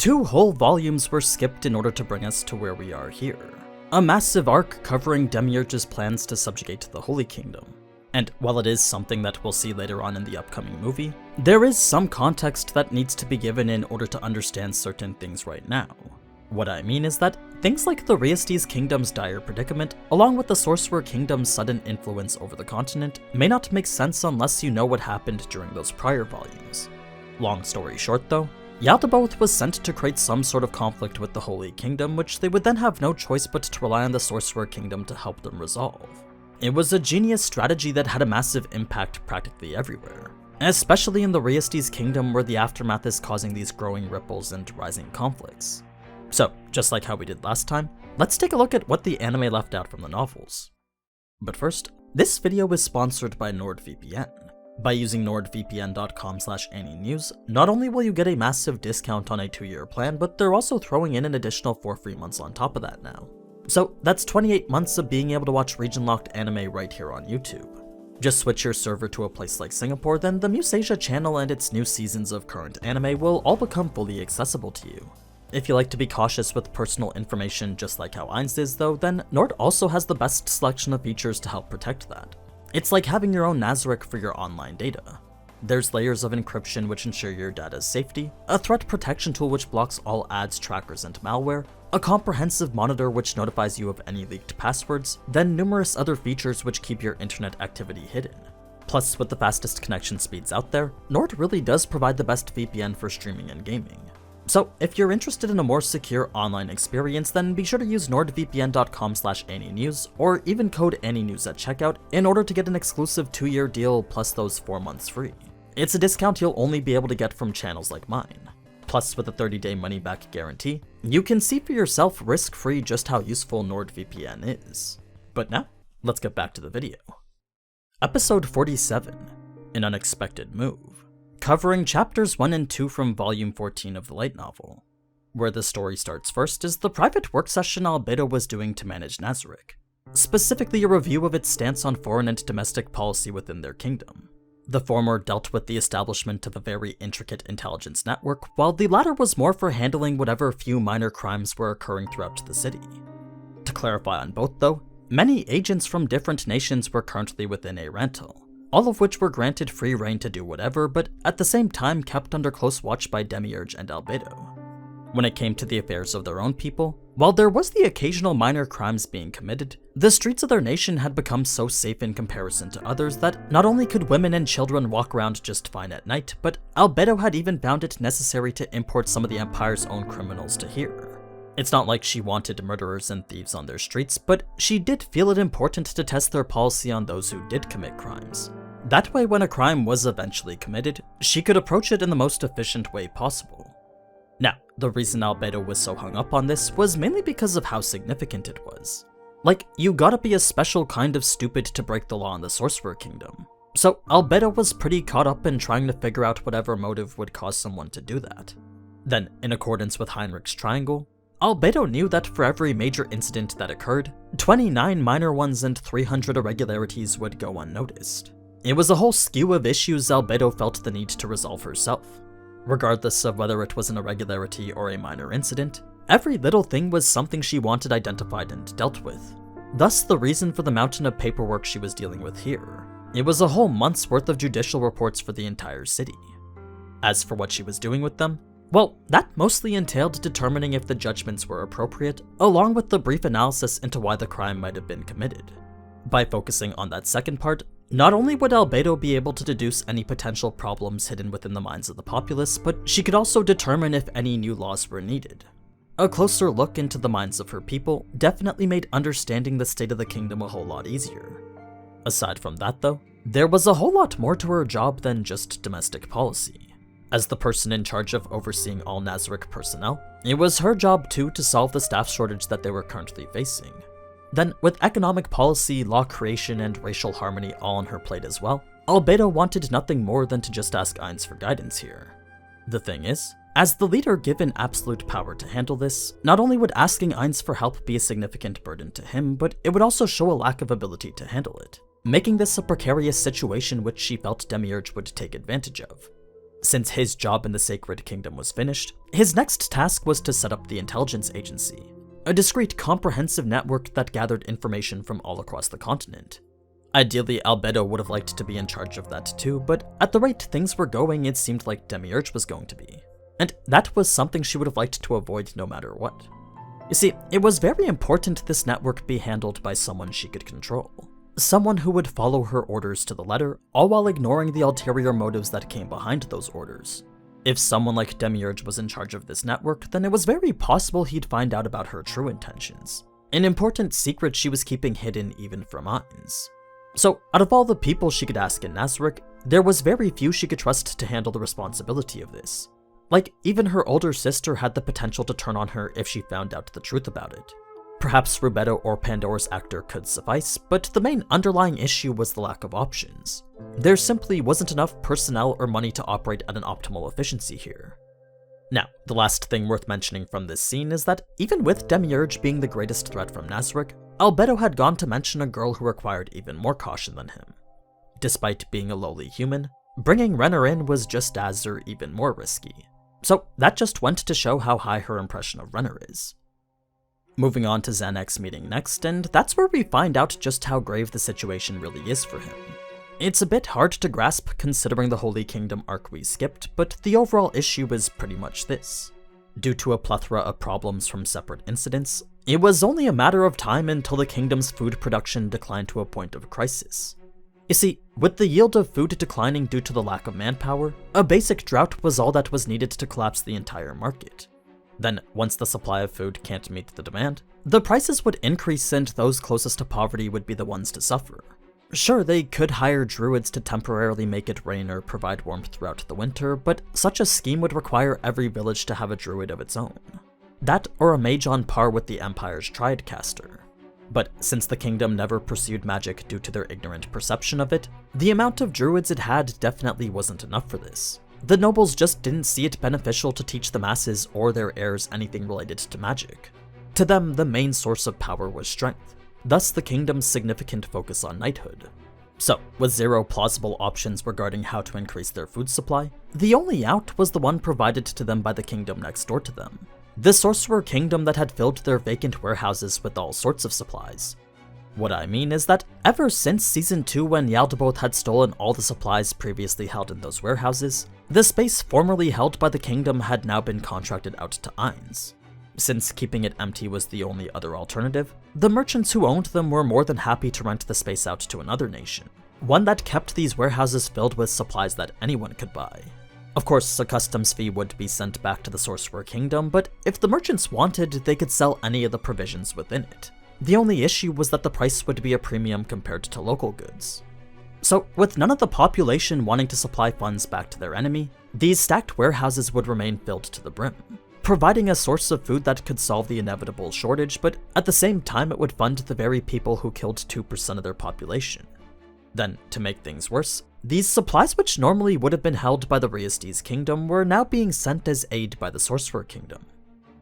2 whole volumes were skipped in order to bring us to where we are here. A massive arc covering 𝑷𝒉𝒊𝒍𝒊𝒑's plans to subjugate the Holy Kingdom. And while it is something that we'll see later on in the upcoming movie, there is some context that needs to be given in order to understand certain things right now. What I mean is that things like the Re-Estize Kingdom's dire predicament, along with the Sorcerer Kingdom's sudden influence over the continent, may not make sense unless you know what happened during those prior volumes. Long story short though, 𝑷𝒉𝒊𝒑 was sent to create some sort of conflict with the Holy Kingdom, which they would then have no choice but to rely on the Sorcerer Kingdom to help them resolve. It was a genius strategy that had a massive impact practically everywhere, especially in the Re-Estize Kingdom where the aftermath is causing these growing ripples and rising conflicts. So, just like how we did last time, let's take a look at what the anime left out from the novels. But first, this video is sponsored by NordVPN. By using nordvpn.com/AniNews, not only will you get a massive discount on a 2-year plan, but they're also throwing in an additional 4 free months on top of that now. So that's 28 months of being able to watch region-locked anime right here on YouTube. Just switch your server to a place like Singapore, then the Muse Asia channel and its new seasons of current anime will all become fully accessible to you. If you like to be cautious with personal information just like how Ainz is though, then Nord also has the best selection of features to help protect that. It's like having your own Zanac for your online data. There's layers of encryption which ensure your data's safety, a threat protection tool which blocks all ads, trackers, and malware, a comprehensive monitor which notifies you of any leaked passwords, then numerous other features which keep your internet activity hidden. Plus, with the fastest connection speeds out there, Nord really does provide the best VPN for streaming and gaming. So, if you're interested in a more secure online experience, then be sure to use nordvpn.com/AniNews or even code AniNews at checkout in order to get an exclusive 2-year deal plus those 4 months free. It's a discount you'll only be able to get from channels like mine. Plus, with a 30-day money-back guarantee, you can see for yourself risk-free just how useful NordVPN is. But now, let's get back to the video. Episode 47, An Unexpected Move, covering chapters 1 and 2 from volume 14 of the light novel. Where the story starts first is the private work session 𝑷𝒉𝒊𝒑 was doing to manage Zanac, specifically a review of its stance on foreign and domestic policy within their kingdom. The former dealt with the establishment of a very intricate intelligence network, while the latter was more for handling whatever few minor crimes were occurring throughout the city. To clarify on both though, many agents from different nations were currently within a rental, all of which were granted free reign to do whatever, but at the same time kept under close watch by 𝑷𝒉𝒊𝒑 and 𝑷𝒉𝒊𝒑. When it came to the affairs of their own people, while there was the occasional minor crimes being committed, the streets of their nation had become so safe in comparison to others that not only could women and children walk around just fine at night, but 𝑷𝒉𝒊𝒑 had even found it necessary to import some of the Empire's own criminals to here. It's not like she wanted murderers and thieves on their streets, but she did feel it important to test their policy on those who did commit crimes. That way, when a crime was eventually committed, she could approach it in the most efficient way possible. Now, the reason 𝑷𝒉𝒊𝒑 was so hung up on this was mainly because of how significant it was. Like, you gotta be a special kind of stupid to break the law in the Sorcerer Kingdom. So 𝑷𝒉𝒊𝒑 was pretty caught up in trying to figure out whatever motive would cause someone to do that. Then, in accordance with Heinrich's triangle, 𝑷𝒉𝒊𝒑 knew that for every major incident that occurred, 29 minor ones and 300 irregularities would go unnoticed. It was a whole skew of issues 𝑷𝒉𝒊𝒑 felt the need to resolve herself. Regardless of whether it was an irregularity or a minor incident, every little thing was something she wanted identified and dealt with. Thus the reason for the mountain of paperwork she was dealing with here. It was a whole month's worth of judicial reports for the entire city. As for what she was doing with them, well, that mostly entailed determining if the judgments were appropriate, along with the brief analysis into why the crime might have been committed. By focusing on that second part, not only would 𝑷𝒉𝒊𝒑 be able to deduce any potential problems hidden within the minds of the populace, but she could also determine if any new laws were needed. A closer look into the minds of her people definitely made understanding the state of the kingdom a whole lot easier. Aside from that though, there was a whole lot more to her job than just domestic policy. As the person in charge of overseeing all Zanac personnel, it was her job too to solve the staff shortage that they were currently facing. Then, with economic policy, law creation, and racial harmony all on her plate as well, 𝑷𝒉𝒊𝒑 wanted nothing more than to just ask Ainz for guidance here. The thing is, as the leader given absolute power to handle this, not only would asking Ainz for help be a significant burden to him, but it would also show a lack of ability to handle it, making this a precarious situation which she felt 𝑷𝒉𝒊𝒑𝒑 would take advantage of. Since his job in the Sacred Kingdom was finished, his next task was to set up the intelligence agency, a discrete, comprehensive network that gathered information from all across the continent. Ideally, Albedo would have liked to be in charge of that too, but at the rate things were going, it seemed like 𝑷𝒉𝒊𝒍𝒊𝒑 was going to be. And that was something she would have liked to avoid no matter what. You see, it was very important this network be handled by someone she could control. Someone who would follow her orders to the letter, all while ignoring the ulterior motives that came behind those orders. If someone like 𝑷𝒉𝒊𝒍𝒊𝒑 was in charge of this network, then it was very possible he'd find out about her true intentions, an important secret she was keeping hidden even from Ainz. So, out of all the people she could ask in Nazarick, there was very few she could trust to handle the responsibility of this. Like, even her older sister had the potential to turn on her if she found out the truth about it. Perhaps Rubedo or Pandora's actor could suffice, but the main underlying issue was the lack of options. There simply wasn't enough personnel or money to operate at an optimal efficiency here. Now, the last thing worth mentioning from this scene is that even with 𝑷𝒉𝒊𝒍𝒊𝒑 being the greatest threat from Nazarick, Albedo had gone to mention a girl who required even more caution than him. Despite being a lowly human, bringing Renner in was just as or even more risky. So that just went to show how high her impression of Renner is. Moving on to Zanac's meeting next, and that's where we find out just how grave the situation really is for him. It's a bit hard to grasp considering the Holy Kingdom arc we skipped, but the overall issue is pretty much this. Due to a plethora of problems from separate incidents, it was only a matter of time until the kingdom's food production declined to a point of crisis. You see, with the yield of food declining due to the lack of manpower, a basic drought was all that was needed to collapse the entire market. Then, once the supply of food can't meet the demand, the prices would increase and those closest to poverty would be the ones to suffer. Sure, they could hire druids to temporarily make it rain or provide warmth throughout the winter, but such a scheme would require every village to have a druid of its own. That or a mage on par with the Empire's Triadcaster. But since the kingdom never pursued magic due to their ignorant perception of it, the amount of druids it had definitely wasn't enough for this. The nobles just didn't see it beneficial to teach the masses or their heirs anything related to magic. To them, the main source of power was strength, thus the kingdom's significant focus on knighthood. So, with zero plausible options regarding how to increase their food supply, the only out was the one provided to them by the kingdom next door to them. The Sorcerer Kingdom that had filled their vacant warehouses with all sorts of supplies. What I mean is that ever since Season 2 when 𝑷𝒉𝒊𝒍𝒊𝒑 had stolen all the supplies previously held in those warehouses, the space formerly held by the kingdom had now been contracted out to Ainz. Since keeping it empty was the only other alternative, the merchants who owned them were more than happy to rent the space out to another nation, one that kept these warehouses filled with supplies that anyone could buy. Of course, a customs fee would be sent back to the Sorcerer Kingdom, but if the merchants wanted, they could sell any of the provisions within it. The only issue was that the price would be a premium compared to local goods. So, with none of the population wanting to supply funds back to their enemy, these stacked warehouses would remain filled to the brim, providing a source of food that could solve the inevitable shortage, but at the same time it would fund the very people who killed 2% of their population. Then, to make things worse, these supplies which normally would have been held by the Re-Estize Kingdom were now being sent as aid by the Sorcerer Kingdom.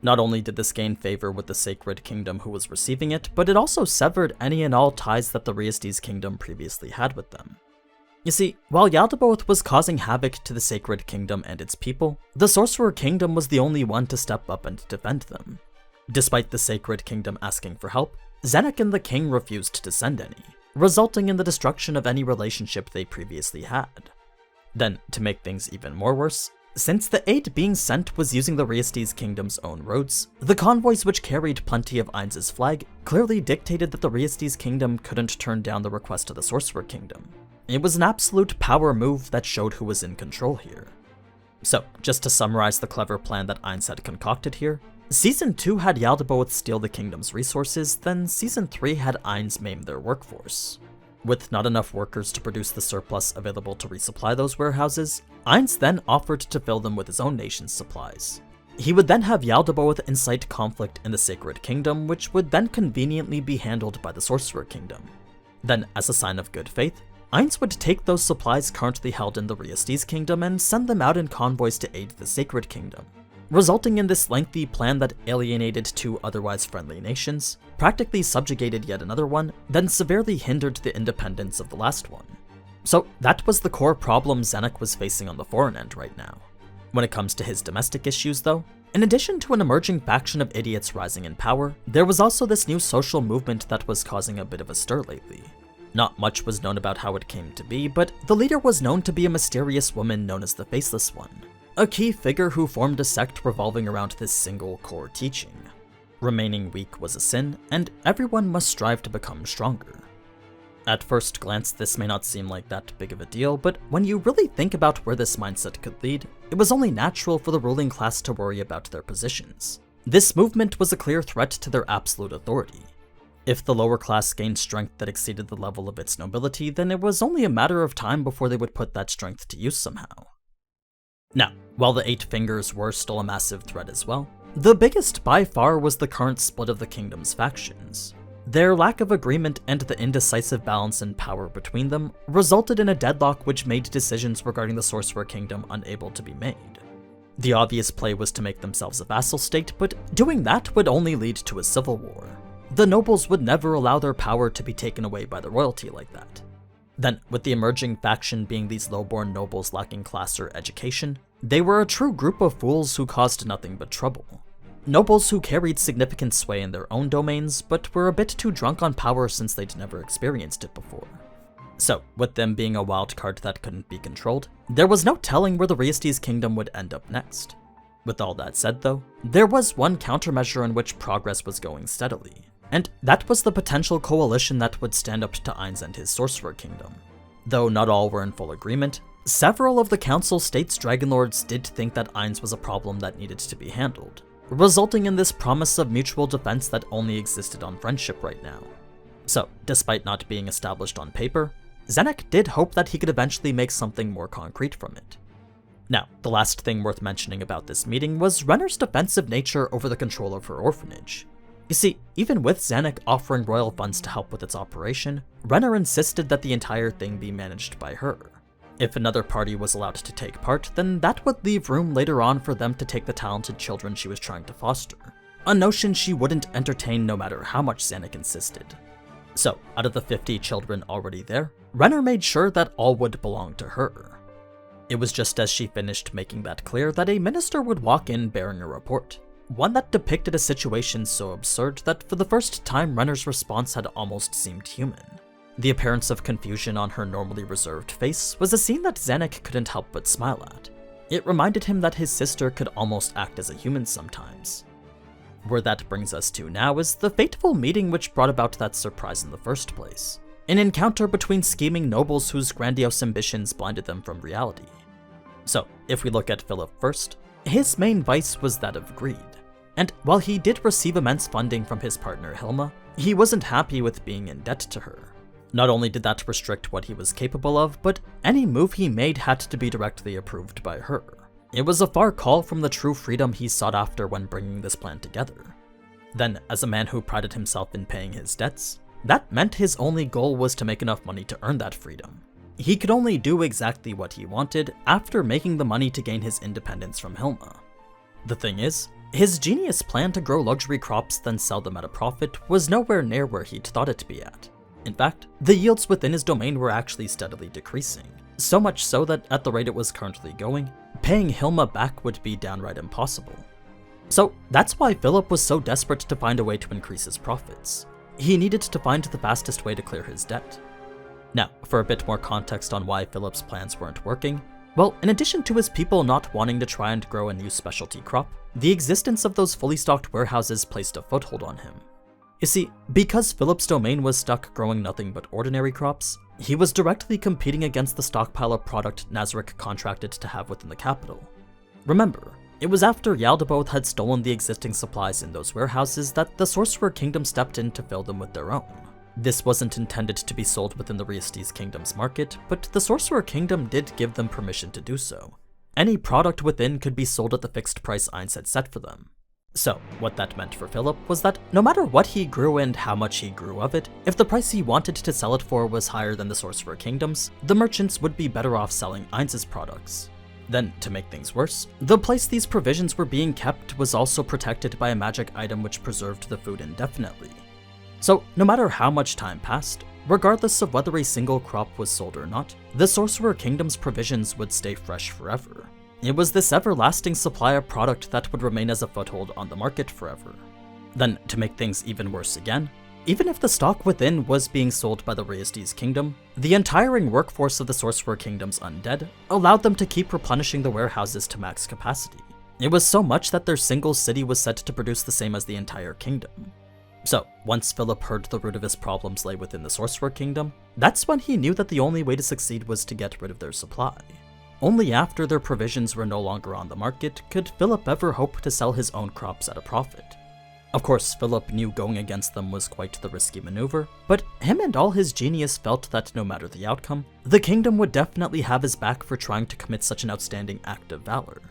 Not only did this gain favor with the Sacred Kingdom who was receiving it, but it also severed any and all ties that the Re-Estize Kingdom previously had with them. You see, while 𝑷𝒉𝒊𝒍𝒊𝒑 was causing havoc to the Sacred Kingdom and its people, the Sorcerer Kingdom was the only one to step up and defend them. Despite the Sacred Kingdom asking for help, Zanac and the king refused to send any, resulting in the destruction of any relationship they previously had. Then, to make things even more worse, since the aid being sent was using the Re-Estize Kingdom's own roads, the convoys which carried plenty of Ainz's flag clearly dictated that the Re-Estize Kingdom couldn't turn down the request of the Sorcerer Kingdom. It was an absolute power move that showed who was in control here. So, just to summarize the clever plan that Ainz had concocted here, Season 2 had 𝑷𝒉𝒊𝒍𝒊𝒑 steal the kingdom's resources, then Season 3 had Ainz maim their workforce. With not enough workers to produce the surplus available to resupply those warehouses, Ainz then offered to fill them with his own nation's supplies. He would then have 𝑷𝒉𝒊𝒍𝒊𝒑 incite conflict in the Sacred Kingdom, which would then conveniently be handled by the Sorcerer Kingdom. Then, as a sign of good faith, Ainz would take those supplies currently held in the Re-Estize Kingdom and send them out in convoys to aid the Sacred Kingdom, resulting in this lengthy plan that alienated two otherwise friendly nations, practically subjugated yet another one, then severely hindered the independence of the last one. So that was the core problem Zanac was facing on the foreign end right now. When it comes to his domestic issues though, in addition to an emerging faction of idiots rising in power, there was also this new social movement that was causing a bit of a stir lately. Not much was known about how it came to be, but the leader was known to be a mysterious woman known as the Faceless One, a key figure who formed a sect revolving around this single core teaching. Remaining weak was a sin, and everyone must strive to become stronger. At first glance, this may not seem like that big of a deal, but when you really think about where this mindset could lead, it was only natural for the ruling class to worry about their positions. This movement was a clear threat to their absolute authority. If the lower class gained strength that exceeded the level of its nobility, then it was only a matter of time before they would put that strength to use somehow. Now, while the Eight Fingers were still a massive threat as well, the biggest by far was the current split of the kingdom's factions. Their lack of agreement and the indecisive balance in power between them resulted in a deadlock which made decisions regarding the Sorcerer Kingdom unable to be made. The obvious play was to make themselves a vassal state, but doing that would only lead to a civil war. The nobles would never allow their power to be taken away by the royalty like that. Then, with the emerging faction being these low-born nobles lacking class or education, they were a true group of fools who caused nothing but trouble. Nobles who carried significant sway in their own domains, but were a bit too drunk on power since they'd never experienced it before. So, with them being a wild card that couldn't be controlled, there was no telling where the Re-Estize Kingdom would end up next. With all that said though, there was one countermeasure in which progress was going steadily, and that was the potential coalition that would stand up to Ainz and his Sorcerer Kingdom. Though not all were in full agreement, several of the Council States Dragonlords did think that Ainz was a problem that needed to be handled, resulting in this promise of mutual defense that only existed on friendship right now. So, despite not being established on paper, Zanac did hope that he could eventually make something more concrete from it. Now, the last thing worth mentioning about this meeting was Renner's defensive nature over the control of her orphanage. You see, even with Zanac offering royal funds to help with its operation, Renner insisted that the entire thing be managed by her. If another party was allowed to take part, then that would leave room later on for them to take the talented children she was trying to foster, a notion she wouldn't entertain no matter how much Zanac insisted. So, out of the 50 children already there, Renner made sure that all would belong to her. It was just as she finished making that clear that a minister would walk in bearing a report, one that depicted a situation so absurd that for the first time Renner's response had almost seemed human. The appearance of confusion on her normally reserved face was a scene that Zanac couldn't help but smile at. It reminded him that his sister could almost act as a human sometimes. Where that brings us to now is the fateful meeting which brought about that surprise in the first place. An encounter between scheming nobles whose grandiose ambitions blinded them from reality. So, if we look at Philip first, his main vice was that of greed. And while he did receive immense funding from his partner Hilma, he wasn't happy with being in debt to her. Not only did that restrict what he was capable of, but any move he made had to be directly approved by her. It was a far call from the true freedom he sought after when bringing this plan together. Then, as a man who prided himself in paying his debts, that meant his only goal was to make enough money to earn that freedom. He could only do exactly what he wanted after making the money to gain his independence from Hilma. The thing is, his genius plan to grow luxury crops then sell them at a profit was nowhere near where he'd thought it to be at. In fact, the yields within his domain were actually steadily decreasing, so much so that at the rate it was currently going, paying Hilma back would be downright impossible. So that's why Philip was so desperate to find a way to increase his profits. He needed to find the fastest way to clear his debt. Now, for a bit more context on why Philip's plans weren't working, well, in addition to his people not wanting to try and grow a new specialty crop, the existence of those fully stocked warehouses placed a foothold on him. You see, because Philip's domain was stuck growing nothing but ordinary crops, he was directly competing against the stockpile of product Nazarick contracted to have within the capital. Remember, it was after Yaldabaoth had stolen the existing supplies in those warehouses that the Sorcerer Kingdom stepped in to fill them with their own. This wasn't intended to be sold within the Re-Estize Kingdom's market, but the Sorcerer Kingdom did give them permission to do so. Any product within could be sold at the fixed price Ainz had set for them. So, what that meant for Philip was that no matter what he grew and how much he grew of it, if the price he wanted to sell it for was higher than the Sorcerer Kingdom's, the merchants would be better off selling Ainz's products. Then, to make things worse, the place these provisions were being kept was also protected by a magic item which preserved the food indefinitely. So no matter how much time passed, regardless of whether a single crop was sold or not, the Sorcerer Kingdom's provisions would stay fresh forever. It was this everlasting supply of product that would remain as a foothold on the market forever. Then, to make things even worse again, even if the stock within was being sold by the Re-Estize Kingdom, the entiring workforce of the Sorcerer Kingdom's undead allowed them to keep replenishing the warehouses to max capacity. It was so much that their single city was set to produce the same as the entire kingdom. So, once Philip heard the root of his problems lay within the Sorcerer Kingdom, that's when he knew that the only way to succeed was to get rid of their supply. Only after their provisions were no longer on the market could Philip ever hope to sell his own crops at a profit. Of course, Philip knew going against them was quite the risky maneuver, but him and all his genius felt that no matter the outcome, the kingdom would definitely have his back for trying to commit such an outstanding act of valor.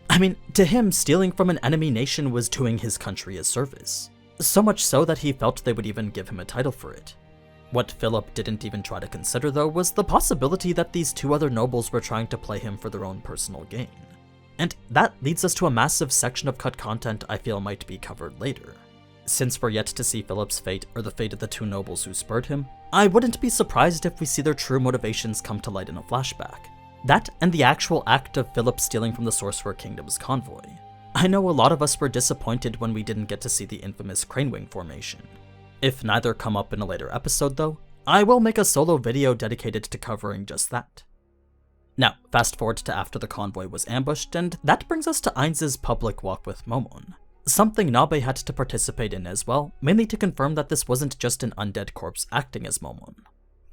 I mean, to him, stealing from an enemy nation was doing his country a service. So much so that he felt they would even give him a title for it. What Philip didn't even try to consider, though, was the possibility that these two other nobles were trying to play him for their own personal gain. And that leads us to a massive section of cut content I feel might be covered later. Since we're yet to see Philip's fate or the fate of the two nobles who spurred him, I wouldn't be surprised if we see their true motivations come to light in a flashback. That and the actual act of Philip stealing from the Sorcerer Kingdom's convoy. I know a lot of us were disappointed when we didn't get to see the infamous Cranewing formation. If neither come up in a later episode though, I will make a solo video dedicated to covering just that. Now, fast forward to after the convoy was ambushed, and that brings us to Ainz's public walk with Momon. Something Nabe had to participate in as well, mainly to confirm that this wasn't just an undead corpse acting as Momon.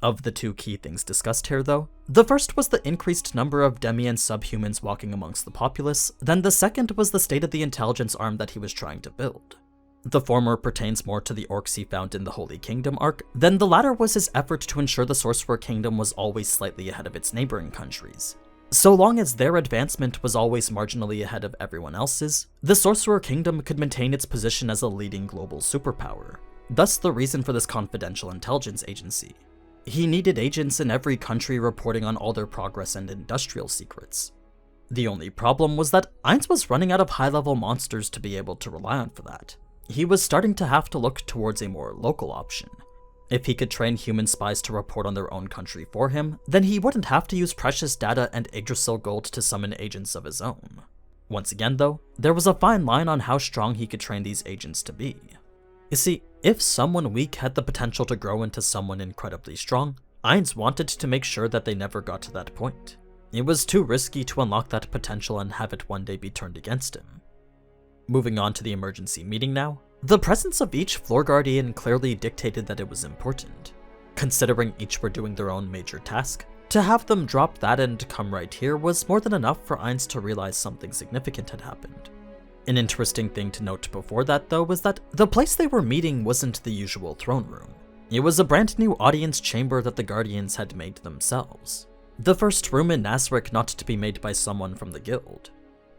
Of the two key things discussed here though, the first was the increased number of demi and subhumans walking amongst the populace, then the second was the state of the intelligence arm that he was trying to build. The former pertains more to the orcs he found in the Holy Kingdom arc, then the latter was his effort to ensure the Sorcerer Kingdom was always slightly ahead of its neighboring countries. So long as their advancement was always marginally ahead of everyone else's, the Sorcerer Kingdom could maintain its position as a leading global superpower. Thus the reason for this confidential intelligence agency. He needed agents in every country reporting on all their progress and industrial secrets. The only problem was that Ainz was running out of high-level monsters to be able to rely on for that. He was starting to have to look towards a more local option. If he could train human spies to report on their own country for him, then he wouldn't have to use precious data and Yggdrasil gold to summon agents of his own. Once again though, there was a fine line on how strong he could train these agents to be. You see, if someone weak had the potential to grow into someone incredibly strong, Ainz wanted to make sure that they never got to that point. It was too risky to unlock that potential and have it one day be turned against him. Moving on to the emergency meeting now, the presence of each floor guardian clearly dictated that it was important. Considering each were doing their own major task, to have them drop that and come right here was more than enough for Ainz to realize something significant had happened. An interesting thing to note before that though was that the place they were meeting wasn't the usual throne room. It was a brand new audience chamber that the Guardians had made themselves. The first room in Nazarick not to be made by someone from the guild.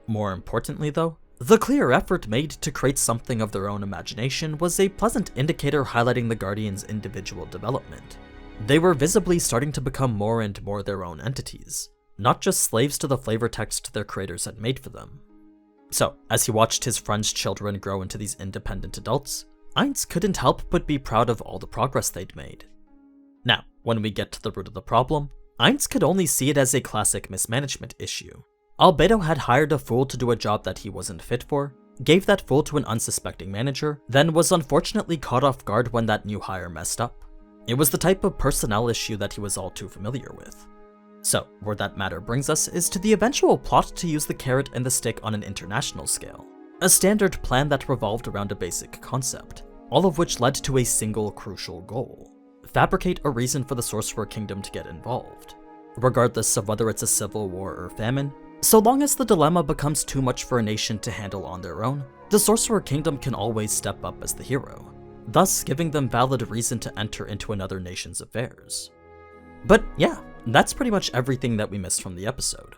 More importantly though, the clear effort made to create something of their own imagination was a pleasant indicator highlighting the Guardians' individual development. They were visibly starting to become more and more their own entities, not just slaves to the flavor text their creators had made for them. So, as he watched his friends' children grow into these independent adults, Ainz couldn't help but be proud of all the progress they'd made. Now, when we get to the root of the problem, Ainz could only see it as a classic mismanagement issue. Albedo had hired a fool to do a job that he wasn't fit for, gave that fool to an unsuspecting manager, then was unfortunately caught off guard when that new hire messed up. It was the type of personnel issue that he was all too familiar with. So, where that matter brings us is to the eventual plot to use the carrot and the stick on an international scale. A standard plan that revolved around a basic concept, all of which led to a single crucial goal. Fabricate a reason for the Sorcerer Kingdom to get involved. Regardless of whether it's a civil war or famine, so long as the dilemma becomes too much for a nation to handle on their own, the Sorcerer Kingdom can always step up as the hero, thus giving them valid reason to enter into another nation's affairs. But yeah, that's pretty much everything that we missed from the episode.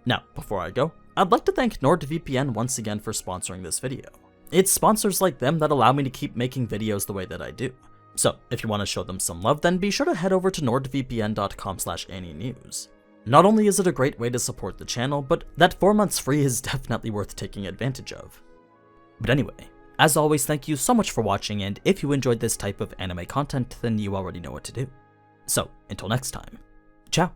Now, before I go, I'd like to thank NordVPN once again for sponsoring this video. It's sponsors like them that allow me to keep making videos the way that I do. So, if you want to show them some love, then be sure to head over to nordvpn.com/AniNews. Not only is it a great way to support the channel, but that 4 months free is definitely worth taking advantage of. But anyway, As always, thank you so much for watching, and if you enjoyed this type of anime content, then you already know what to do. So, until next time, ciao!